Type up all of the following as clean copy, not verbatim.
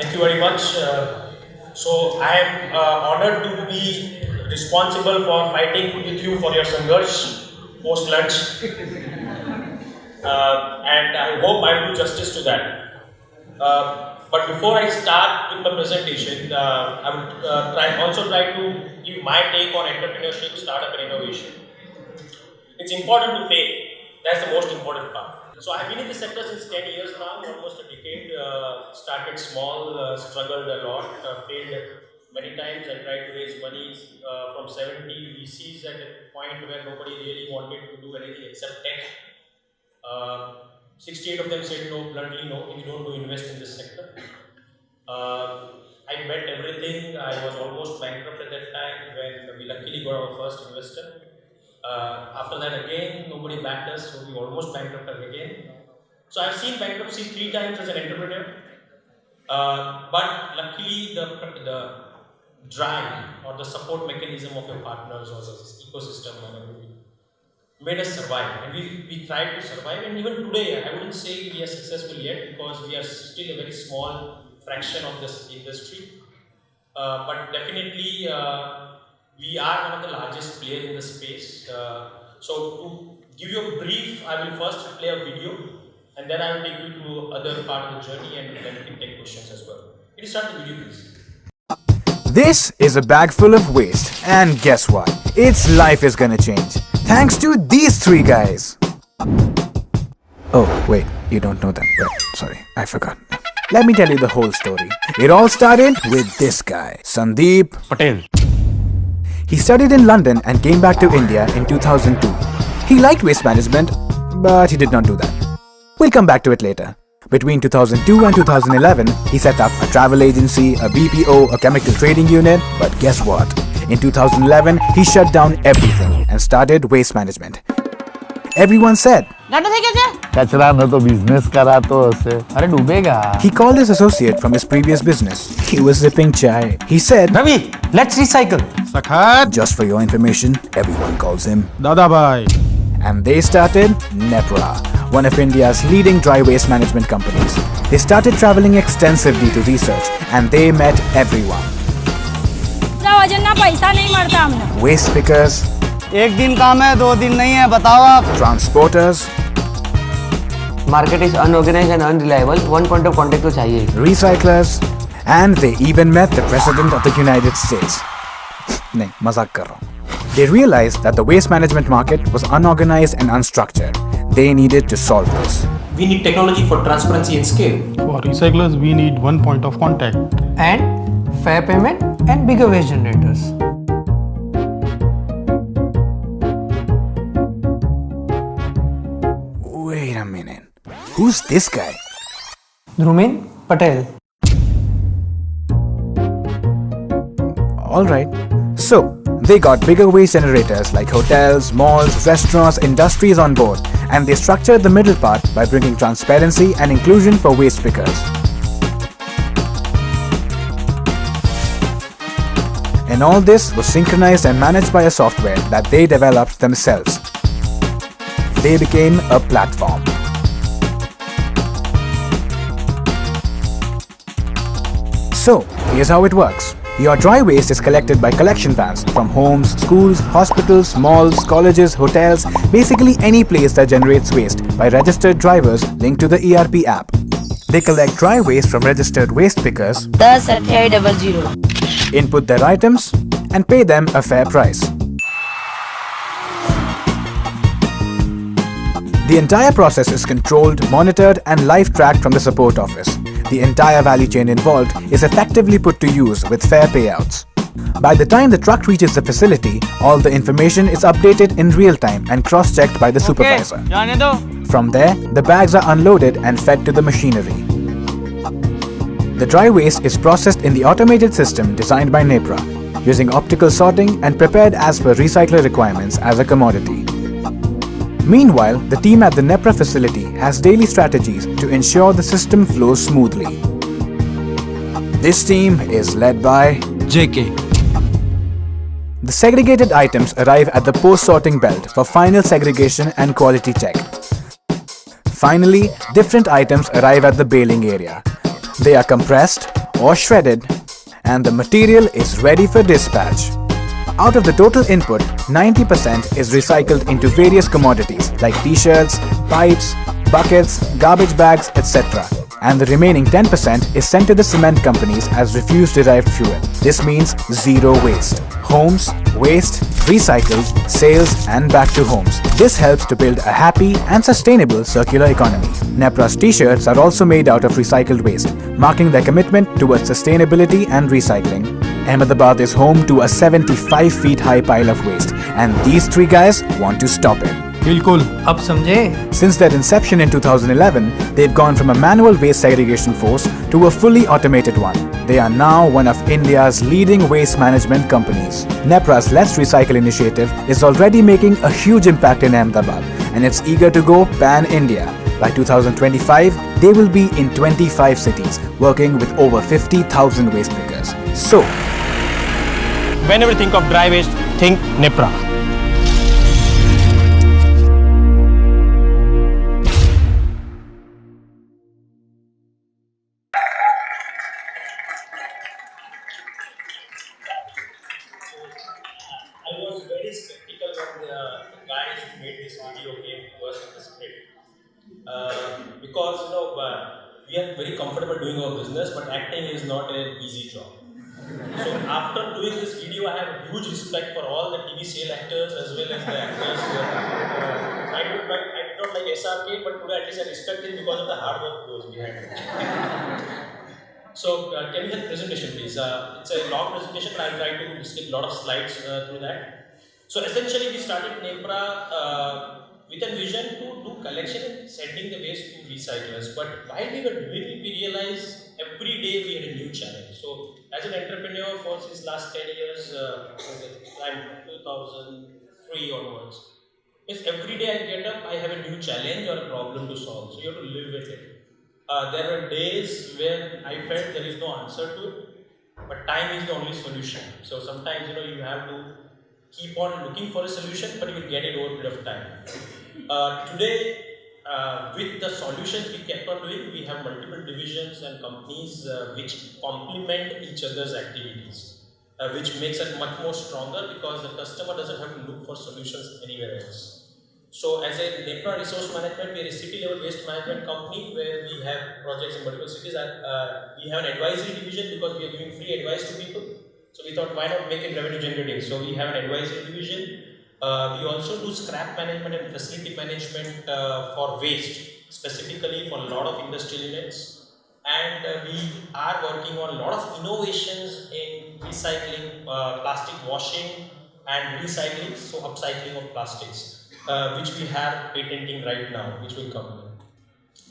Thank you very much. So I am honored to be responsible for fighting with you for your Sangharsh post lunch, and I hope I will do justice to that. But before I start with the presentation, I would try to give my take on entrepreneurship, startup, and innovation. It's important to fail. That's the most important part. So I've been in this sector since 10 years now, almost a decade. Started small, struggled a lot, failed many times. I tried to raise money from 70 VCs at a point where nobody really wanted to do anything except tech. 68 of them said no, bluntly no, we don't do invest in this sector. I bet everything. I was almost bankrupt at that time when we luckily got our first investor. After that again, nobody backed us, so we almost bankrupted again. So I've seen bankruptcy 3 times as an entrepreneur. But luckily the drive or the support mechanism of your partners or the ecosystem made us survive, and we tried to survive. And even today, I wouldn't say we are successful yet because we are still a very small fraction of this industry. But definitely, we are one of the largest players in the space. So to give you a brief, I will first play a video, and then I will take you to other part of the journey, and then we can take questions as well. Can you start the video, please? This is a bag full of waste, and guess what? Its life is gonna change. Thanks to these 3 guys. Oh, wait, you don't know them. Wait, sorry, I forgot. Let me tell you the whole story. It all started with this guy, Sandeep Patel. He studied in London and came back to India in 2002. He liked waste management, but he did not do that. We'll come back to it later. Between 2002 and 2011, he set up a travel agency, a BPO, a chemical trading unit, but guess what? In 2011, he shut down everything and started waste management. Everyone said, कचरा न तो business करा तो उसे अरे डूबेगा. He called his associate from his previous business. He was sipping chai. He said, Ravi, let's recycle. Sakhat. just for your information, everyone calls him. Dada bhai. And they started NEPRA, one of India's leading dry waste management companies. They started traveling extensively to research, and they met everyone. Waste pickers, एक दिन काम है 2 दिन नहीं है बताओ आप. transporters, Market is unorganized and unreliable. One point of contact तो चाहिए. recyclers, and they even met the President of the United States. नहीं, मजाक कर रहा हूँ. They realized that the waste management market was unorganized and unstructured. They needed to solve this. We need technology for transparency and scale. For recyclers, we need one point of contact. And fair payment and bigger waste generators. Wait a minute. Who's this guy? Dhrumin Patel. Alright. So, they got bigger waste generators like hotels, malls, restaurants, industries on board, and they structured the middle part by bringing transparency and inclusion for waste pickers. And all this was synchronized and managed by a software that they developed themselves. They became a platform. So, here's how it works. Your dry waste is collected by collection vans from homes, schools, hospitals, malls, colleges, hotels, basically any place that generates waste by registered drivers linked to the ERP app. They collect dry waste from registered waste pickers, 10-8800. input their items, and pay them a fair price. The entire process is controlled, monitored, and live tracked from the support office. The entire value chain involved is effectively put to use with fair payouts. By the time the truck reaches the facility, all the information is updated in real time and cross-checked by the supervisor. From there, the bags are unloaded and fed to the machinery. The dry waste is processed in the automated system designed by NEPRA, using optical sorting and prepared as per recycler requirements as a commodity. Meanwhile, the team at the NEPRA facility has daily strategies to ensure the system flows smoothly. This team is led by JK. The segregated items arrive at the post-sorting belt for final segregation and quality check. Finally, different items arrive at the baling area. They are compressed, or shredded, and the material is ready for dispatch. Out of the total input, 90% is recycled into various commodities like t-shirts, pipes, buckets, garbage bags, etc. And the remaining 10% is sent to the cement companies as refuse-derived fuel. This means zero waste. Homes, waste, recycled, sales and back to homes. This helps to build a happy and sustainable circular economy. NEPRA's t-shirts are also made out of recycled waste, marking their commitment towards sustainability and recycling. Ahmedabad is home to a 75 feet high pile of waste, and these three guys want to stop it. बिल्कुल. अब समझे? Since their inception in 2011, they've gone from a manual waste segregation force to a fully automated one. They are now one of India's leading waste management companies. NEPRA's Let's Recycle initiative is already making a huge impact in Ahmedabad, and it's eager to go pan-India. By 2025, they will be in 25 cities, working with over 50,000 waste pickers. So, Whenever you think of dry waste, think NEPRA. I was very skeptical when the guys who made this video came to us with the script. Because we are very comfortable doing our business, but acting is not an easy job. So after doing this video, I have huge respect for all the TV serial actors as well as the actors. I did not like SRK, but today at least I respect him because of the hard work goes behind it. So can we have the presentation, please? It's a long presentation, but I'll try to skip a lot of slides through that. So essentially, we started NEPRA with a vision to do collection and sending the waste to recyclers. But while we were doing it, we realized every day we had a new challenge. So as an entrepreneur for since last 10 years, I'm 2003 onwards, is every day I get up, I have a new challenge or a problem to solve. So you have to live with it. There were days where I felt there is no answer to it, but time is the only solution. So sometimes you have to keep on looking for a solution, but you will get it over a period of time. Today, with the solutions we kept on doing, we have multiple divisions and companies which complement each other's activities, which makes it much more stronger because the customer doesn't have to look for solutions anywhere else. So as a NEPRA resource management, we are a city level waste management company where we have projects in multiple cities. We have an advisory division because we are giving free advice to people. So we thought, why not make it revenue generating? So we have an advisory division. We also do scrap management and facility management for waste, specifically for a lot of industrial units. And we are working on a lot of innovations in recycling, plastic washing and recycling, so upcycling of plastics. Which we have patenting right now, which will come.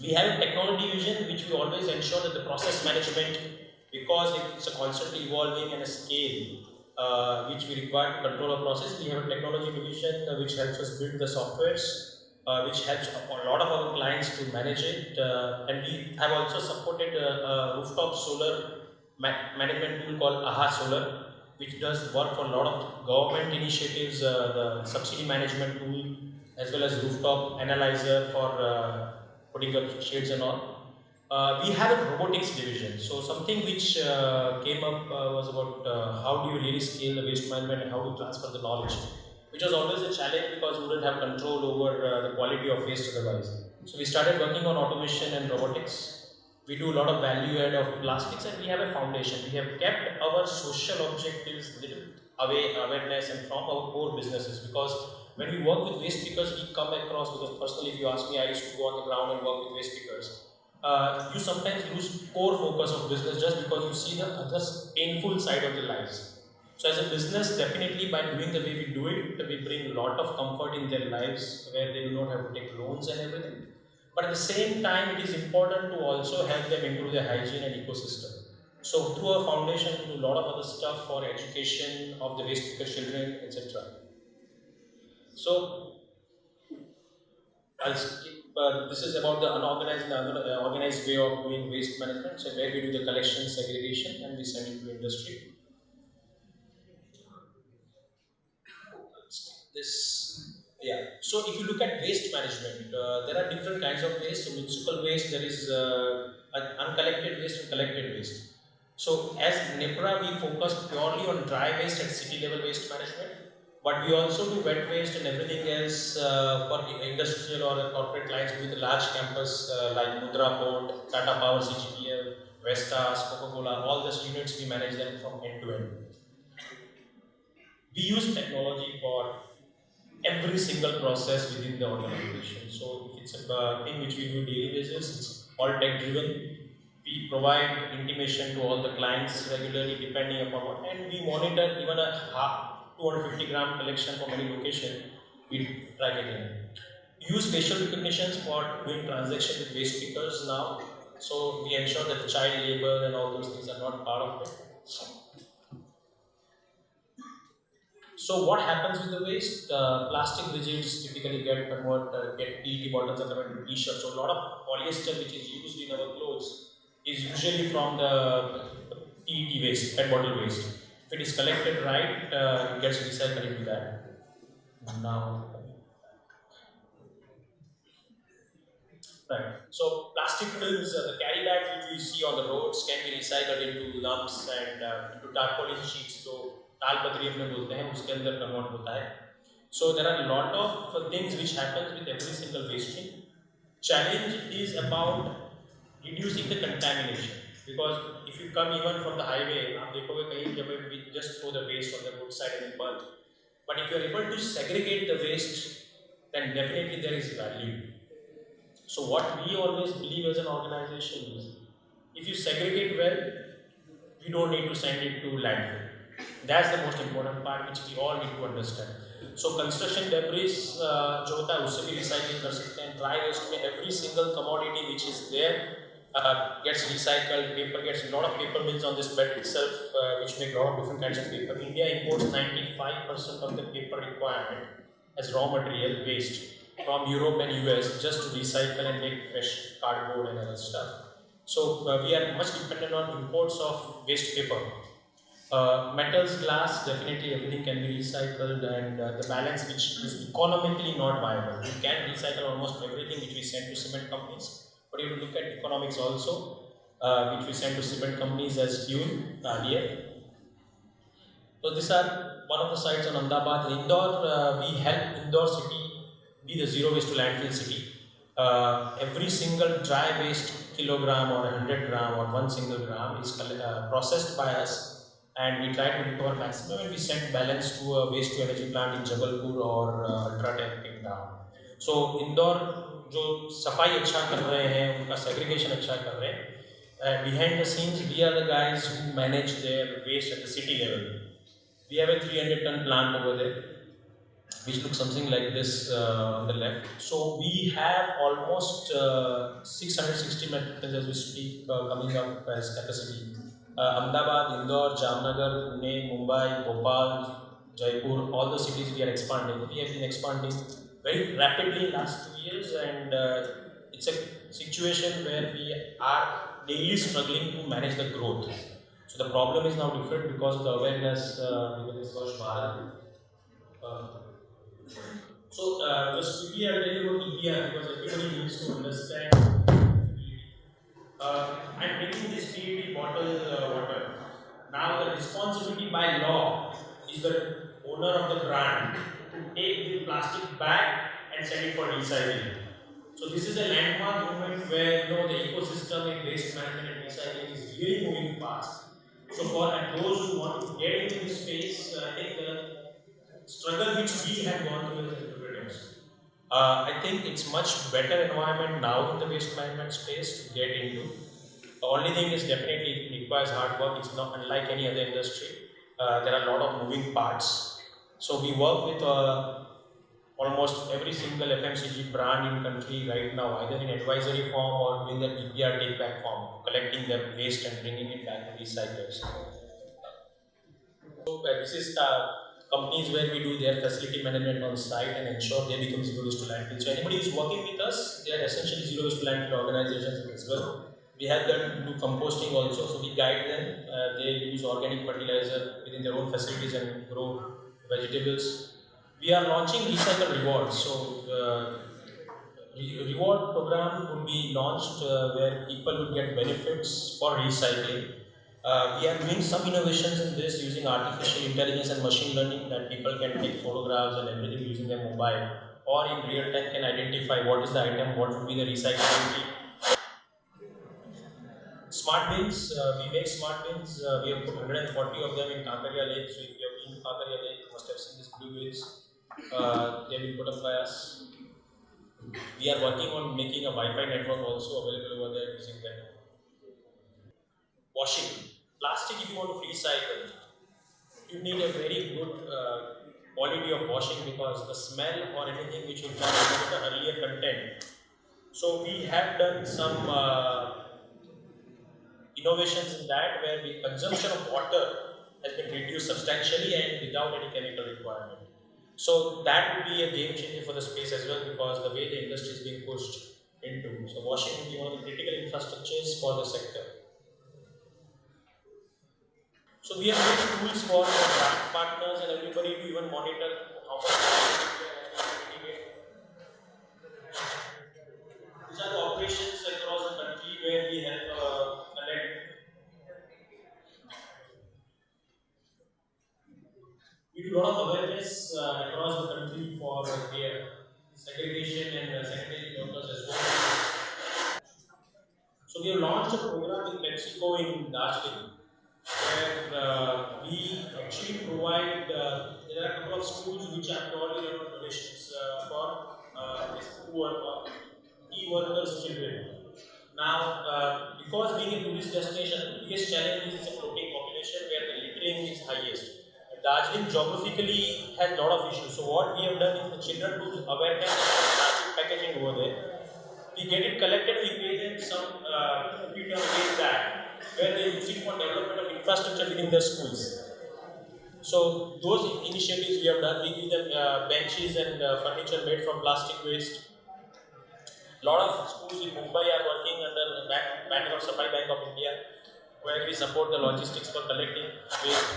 We have a technology division which we always ensure that the process management, because it's a constantly evolving and a scale which we require to control our process. We have a technology division which helps us build the softwares, which helps a lot of our clients to manage it. And we have also supported a rooftop solar management tool called AHA Solar, which does work for a lot of government initiatives, the subsidy management tool, as well as rooftop analyzer for putting up shades and all. We have a robotics division. So something which came up was about how do you really scale the waste management and how to transfer the knowledge, which was always a challenge because we wouldn't have control over the quality of waste otherwise. So we started working on automation and robotics. We do a lot of value add of plastics, and we have a foundation. We have kept our social objectives little awareness and from our core businesses, because when we work with waste pickers, we come across, because personally if you ask me, I used to go on the ground and work with waste pickers. You sometimes lose core focus of business just because you see the other painful side of the lives. So as a business, definitely by doing the way we do it, we bring a lot of comfort in their lives where they do not have to take loans and everything. But at the same time, it is important to also help them improve their hygiene and ecosystem. So through our foundation, we do a lot of other stuff for education of the waste picker children, etc. So I'll skip. This is about the unorganized and organized way of doing waste management. So where we do the collection, segregation, and we send it to industry. So if you look at waste management, there are different kinds of waste. So municipal waste, there is uncollected waste and collected waste. So as NEPRA, we focus purely on dry waste and city level waste management, but we also do wet waste and everything else for industrial or corporate clients with large campus like Mudra Port, Tata Power, CGPL, Vestas, Coca-Cola, all these units we manage them from end to end. We use technology for every single process within the organization. So if it's a thing which we do daily basis, it's all tech driven. We provide intimation to all the clients regularly depending upon what, and we monitor even a 250 gram collection from any location, we track it in. Use facial recognitions for doing transaction with waste pickers now. So we ensure that the child labor and all those things are not part of it. So what happens with the waste? Plastic rigids typically get converted, get PET bottles are converted to t-shirts. So a lot of polyester which is used in our clothes is usually from the PET waste, PET bottle waste. If it is collected right, it gets recycled into that. Now, right. So plastic films, the carry bags which we see on the roads can be recycled into lumps and into tarpaulin sheets. So तालपत्री अपने बोलते हैं उसके अंदर convert होता है. So there are a lot of things which happens with every single waste stream. Challenge is about reducing the contamination, because if you come even from the highway, आप देखोगे कहीं जब we just throw the waste on the roadside and burn. But if you are able to segregate the waste, then definitely there is value. So what we always believe as an organization is, if you segregate well, you don't need to send it to landfill. That's the most important part which we all need to understand. So construction debris जो होता है उससे भी recycling कर सकते हैं. Dry waste में every single commodity which is there gets recycled. Paper gets a lot of paper mills on this bed itself which make a lot of different kinds of paper. India imports 95% of the paper requirement as raw material waste from Europe and US just to recycle and make fresh cardboard and other stuff. So we are much dependent on imports of waste paper. Metals, glass, definitely everything can be recycled, and the balance which is economically not viable. You can recycle almost everything which we send to cement companies, but you have to look at economics also, which we send to cement companies as fuel, RDF. So these are one of the sites on Ahmedabad. Indore, we help Indore city be the zero waste to landfill city. Every single dry waste kilogram or 100 gram or one single gram is processed by us, and we try to recover maximum, and we send balance to a waste to energy plant in Jabalpur or Ultratech in town. So Indore जो सफाई अच्छा कर रहे हैं, उनका segregation अच्छा कर रहे हैं. Behind the scenes, we are the guys who manage their waste at the city level. We have a 300-ton plant over there, which looks something like this on the left. So we have almost 660 metric tons as we speak coming up as capacity. Ahmedabad, Indore, Jamnagar, Pune, Mumbai, Bhopal, Jaipur, all the cities we are expanding. We have been expanding very rapidly in last 2 years, and it's a situation where we are daily struggling to manage the growth. So the problem is now different because of the awareness because of Swachh Bharat. So just quickly I'll tell you about EPR because everybody needs to understand. I'm drinking this PET bottle water. Now the responsibility by law is the owner of the brand to take the plastic bag and send it for recycling. So this is a landmark movement where the ecosystem in waste management and recycling is really moving fast. So for those who want to get into this space, I think the struggle which we have gone through as entrepreneurs. I think it's much better environment now in the waste management space to get into. The only thing is definitely it requires hard work. It's not unlike any other industry. There are a lot of moving parts. So we work with almost every single FMCG brand in country right now, either in advisory form or doing the EPR take back form, collecting their waste and bringing it back to recyclers. So this is companies where we do their facility management on site and ensure they become zero waste to landfill. So anybody who's working with us, they are essentially zero waste to landfill organizations as well. We have them do composting also, so we guide them. They use organic fertilizer within their own facilities and grow vegetables. We are launching recycle rewards. So reward program would be launched where people would get benefits for recycling. We are doing some innovations in this using artificial intelligence and machine learning that people can take photographs and everything using their mobile or in real time can identify what is the item, what would be the recyclability. Smart bins, we make smart bins. We have put 140 of them in Kakaria Lake. So if you have been to Kakaria Lake, you must have seen these blue bins. They have been put up by us. We are working on making a Wi-Fi network also available over there using them. Washing. Plastic, if you want to recycle, you need a very good quality of washing because the smell or anything which will come from the earlier content. So we have done some innovations in that where the consumption of water has been reduced substantially and without any chemical requirement. So that would be a game changer for the space as well because the way the industry is being pushed into. So washing would be one of the critical infrastructures for the sector. So we have made tools for the partners and everybody to even monitor how much we get. These are the operations across the country where we help collect. We do a lot of awareness across the country for their segregation and sanitary workers as well. So we have launched a program in Mexico in Darjeeling where we actually provide, there are a couple of schools which are purely donations for poor e-workers children. Now, because being a tourist destination, the biggest challenge is it's a floating population where the littering is highest. Darjeeling geographically has a lot of issues. So what we have done is the children do awareness and plastic packaging over there. We get it collected, we pay them some return against that, where they use it for development of infrastructure within their schools. So those initiatives we have done, we give them benches and furniture made from plastic waste. A lot of schools in Mumbai are working under the banner of Safai Bank of India, where we support the logistics for collecting waste.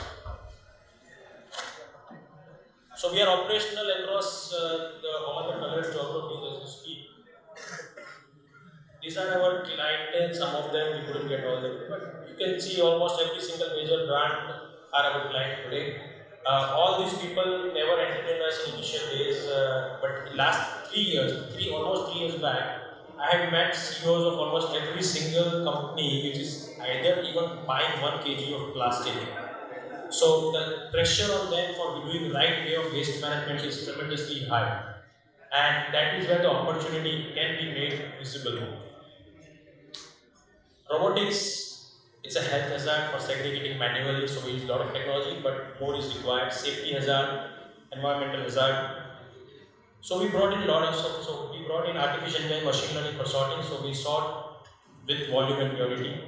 So we are operational across all the colored geographies as we speak. These are our clientele, some of them we couldn't get all of them, but you can see almost every single major brand are our client today. All these people never entertained us in initial days, but last 3 years, almost 3 years back, I have met CEOs of almost every single company which is either even buying 1 kg of plastic. So the pressure on them for doing the right way of waste management is tremendously high, and that is where the opportunity can be made visible. Robotics, it's a health hazard for segregating manually, so we use a lot of technology, but more is required. Safety hazard, environmental hazard. So we brought in a lot of stuff. So we brought in artificial intelligence, machine learning for sorting. So we sort with volume and purity,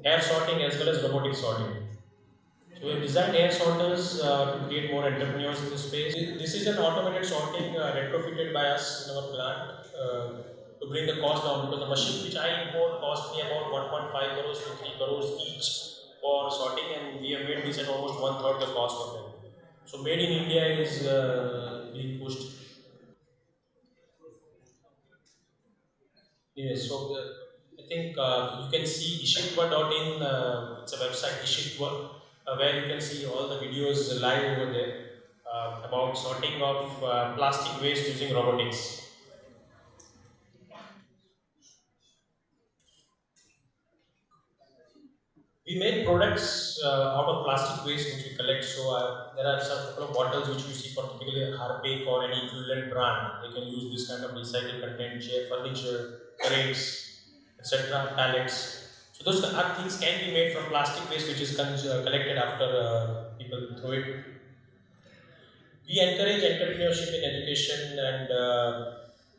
air sorting as well as robotic sorting. So we have designed air sorters to create more entrepreneurs in this space. This is an automated sorting retrofitted by us in our plant to bring the cost down because the machine which I import cost me about 1.5 crores to 3 crores each for sorting, and we have made this at almost 1/3 the cost of them. So made in India is being pushed. Yes, so I think you can see ishitwa.in, it's a website, ishitwa, where you can see all the videos live over there about sorting of plastic waste using robotics. We make products out of plastic waste which we collect. So there are some couple of bottles which you see for typically Harpic or any equivalent brand. They can use this kind of recycled content, chair, furniture, crates, etc., pallets. So those are things can be made from plastic waste which is collected after people throw it. We encourage entrepreneurship in education, and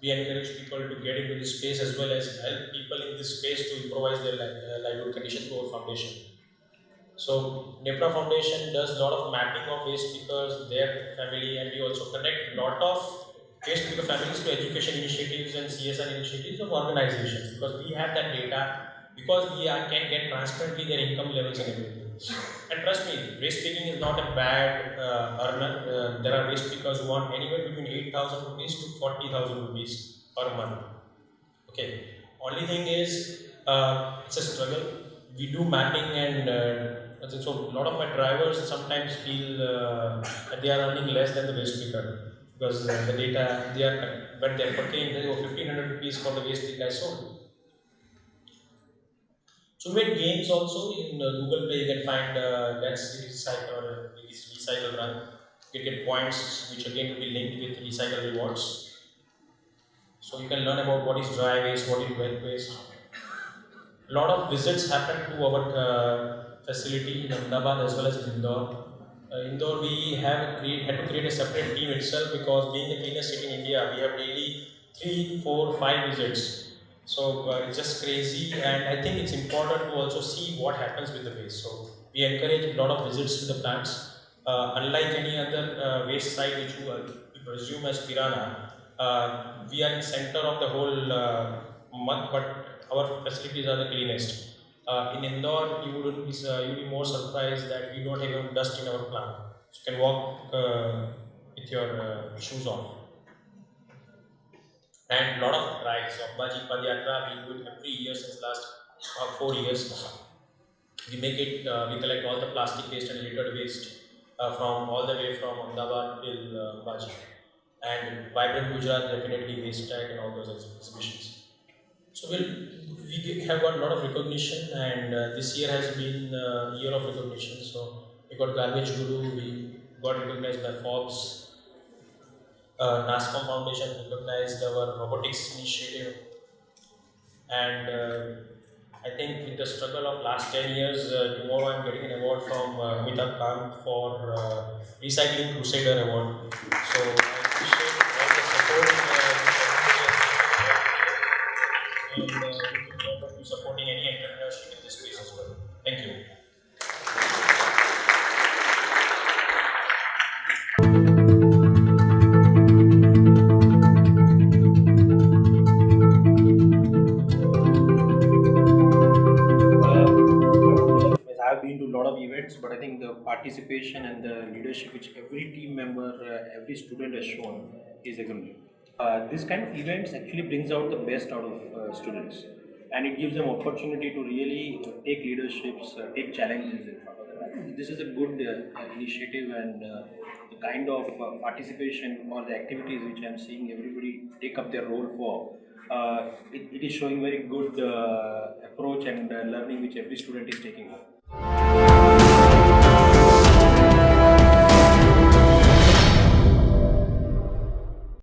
we encourage people to get into this space as well as help people in this space to improvise their livelihood condition through our foundation. So NEPRA Foundation does a lot of mapping of waste pickers, their family, and we also connect a lot of waste picker families to education initiatives and CSR initiatives of organizations because we have that data, because can get transparently their income levels and everything. And trust me, waste picking is not a bad earner. There are waste pickers who want anywhere between 8,000 rupees to 40,000 rupees per month. Okay. Only thing is, it's a struggle. we do mapping and so a lot of my drivers sometimes feel that they are earning less than the waste picker because the data they are when they are purchasing they go 1500 rupees for the waste pick I sold. So we made games also in Google Play. You can find Let's Recycle or Recycle Run. You get points which again will be linked with recycle rewards. So you can learn about what is dry waste, what is wet waste. A lot of visits happen to our facility in Ahmedabad as well as in Indore. Indore, we had to create a separate team itself because being the cleanest city in India, we have daily 3, 4, 5 visits. So it's just crazy, and I think it's important to also see what happens with the waste. So we encourage a lot of visits to the plants. Unlike any other waste site which you presume as Pirana, we are in center of the whole month, but our facilities are the cleanest. In Indore, you'd be more surprised that we don't have even dust in our plant. So you can walk with your shoes off. And a lot of rides of Baji Padyatra, we do it every year since last 4 years now. We make it, we collect all the plastic waste and littered waste from all the way from Ahmedabad till Baji. And Vibrant Gujarat definitely waste tag and all those exhibitions. So we have got a lot of recognition, and this year has been a year of recognition. So we got Garbage Guru, we got recognized by Forbes. NASCOM Foundation recognized our robotics initiative, and I think with the struggle of last 10 years, tomorrow I'm getting an award from Amitabh Kant for Recycling Crusader Award. So I appreciate all the support and looking forward to supporting any entrepreneurship in this space as well. Thank you. I've been to a lot of events, but I think the participation and the leadership which every team member, every student has shown is exemplary. This kind of events actually brings out the best out of students, and it gives them opportunity to really take leaderships, take challenges in front of them. I think this is a good initiative, and the kind of participation or the activities which I'm seeing everybody take up their role for. It is showing very good approach and learning which every student is taking on.